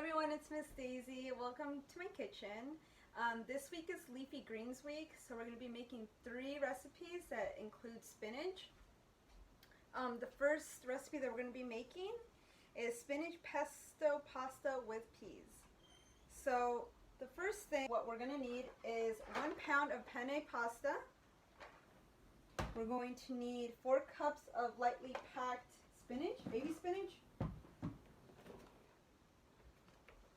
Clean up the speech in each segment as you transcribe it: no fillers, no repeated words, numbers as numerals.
everyone, it's Miss Daisy. Welcome to my kitchen. This week is Leafy Greens Week, so we're going to be making 3 recipes that include spinach. The first recipe that we're going to be making is spinach pesto pasta with peas. So the first thing what we're going to need is 1 pound of penne pasta. We're going to need 4 cups of lightly packed spinach, baby spinach.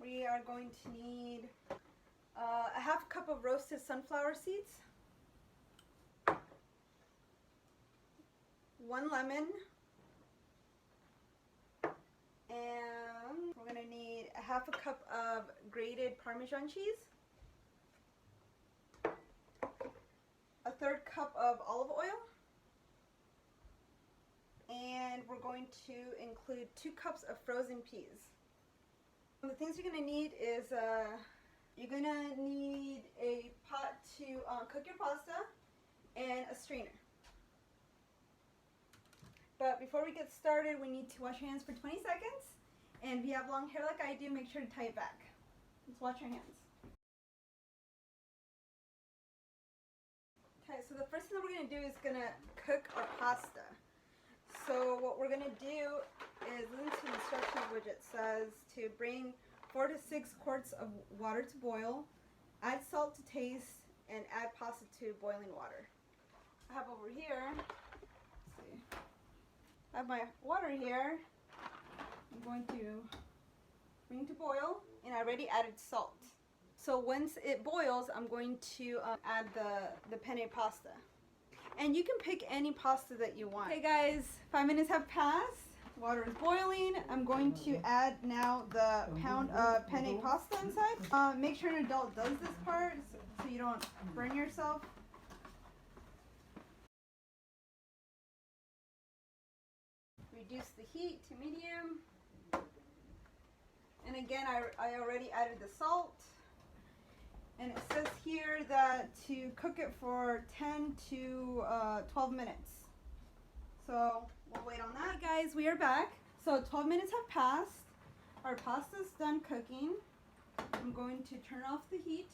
We are going to need a half cup of roasted sunflower seeds, 1 lemon, and we're going to need a half a cup of grated Parmesan cheese, a 1/3 cup of olive oil, and we're going to include 2 cups of frozen peas. The things you're going to need is you're going to need a pot to cook your pasta and a strainer. But before we get started, we need to wash your hands for 20 seconds. And if you have long hair like I do, make sure to tie it back. Let's wash your hands. Okay, so the first thing that we're going to do is going to cook our pasta. So what we're going to do is listen to the instructions which it says to bring 4 to 6 quarts of water to boil, add salt to taste, and add pasta to boiling water. I have over here, let's see, I have my water here. I'm going to bring to boil, and I already added salt. So once it boils, I'm going to add the penne pasta. And you can pick any pasta that you want. Okay guys, 5 minutes have passed. Water is boiling. I'm going to add now the pound of penne pasta inside. Make sure an adult does this part so you don't burn yourself. Reduce the heat to medium. And again, I already added the salt. And it says here that to cook it for 10 to 12 minutes. So we'll wait on that. Hey guys, we are back. So 12 minutes have passed. Our pasta's done cooking. I'm going to turn off the heat.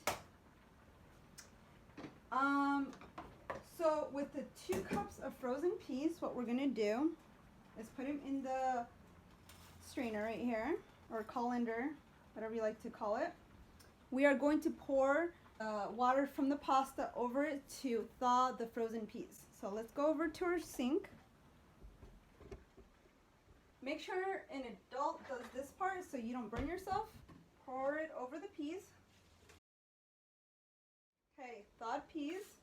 So with the 2 cups of frozen peas, what we're gonna do is put them in the strainer right here, or colander, whatever you like to call it. We are going to pour water from the pasta over it to thaw the frozen peas. So let's go over to our sink. Make sure an adult does this part so you don't burn yourself. Pour it over the peas. Okay, thawed peas.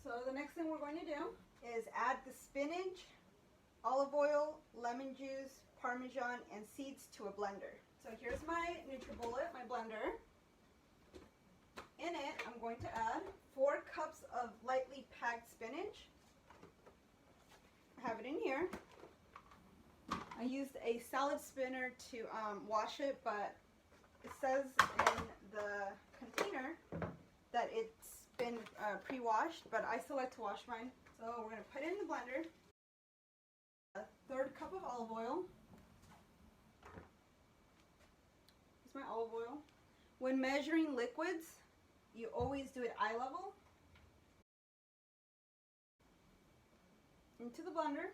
So the next thing we're going to do is add the spinach, olive oil, lemon juice, Parmesan, and seeds to a blender. So here's my NutriBullet, my blender. In it, I'm going to add 4 cups of lightly packed spinach. I have it in here. I used a salad spinner to wash it, but it says in the container that it's been pre-washed, but I still like to wash mine. So we're going to put it in the blender. A 1/3 cup of olive oil. Here's my olive oil. When measuring liquids, you always do it eye level. Into the blender.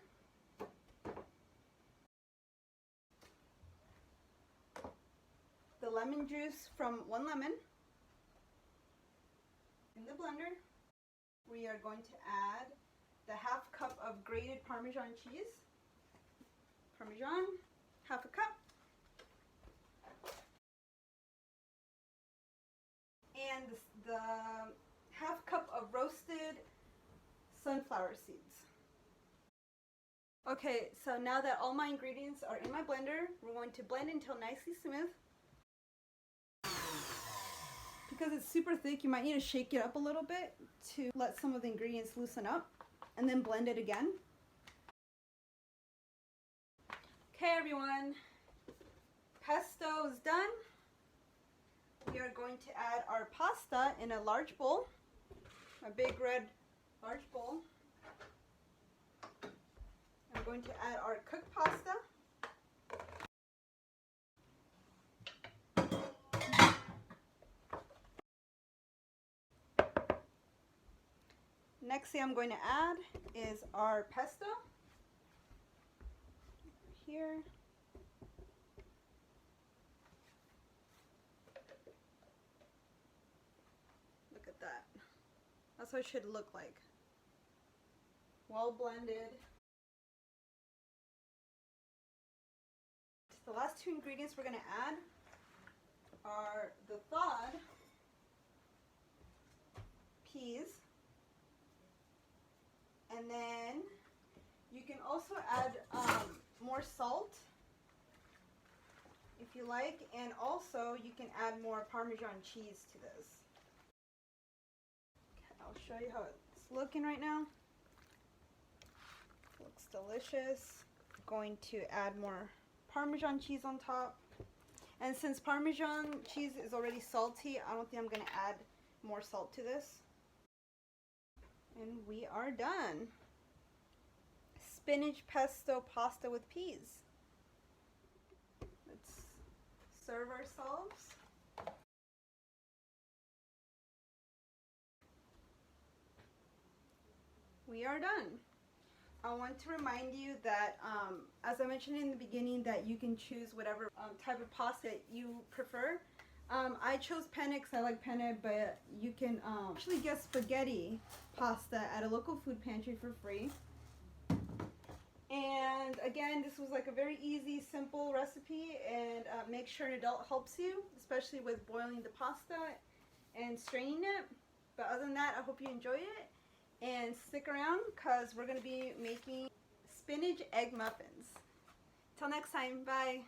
The lemon juice from 1 lemon. In the blender, we are going to add the half cup of grated Parmesan cheese. Parmesan, half a cup. And the half cup of roasted sunflower seeds. Okay, so now that all my ingredients are in my blender, we're going to blend until nicely smooth. Because it's super thick, you might need to shake it up a little bit to let some of the ingredients loosen up, and then blend it again. Okay everyone, pesto is done. We are going to add our pasta in a large bowl, a big red large bowl. I'm going to add our cooked pasta. Next thing I'm going to add is our pesto. Here. Look at that. That's what it should look like. Well blended. The last two ingredients we're going to add are the thawed peas, and then you can also add more salt if you like, and also you can add more Parmesan cheese to this. Okay, I'll show you how it's looking right now. Looks delicious. I'm going to add more Parmesan cheese on top, and since Parmesan cheese is already salty, I don't think I'm going to add more salt to this. And we are done. Spinach pesto pasta with peas. Let's serve ourselves. We are done. I want to remind you that, as I mentioned in the beginning, that you can choose whatever type of pasta you prefer. I chose penne because I like penne, but you can actually get spaghetti pasta at a local food pantry for free. And again, this was like a very easy, simple recipe, and make sure an adult helps you, especially with boiling the pasta and straining it. But other than that, I hope you enjoy it, and stick around because we're going to be making spinach egg muffins. Till next time, bye.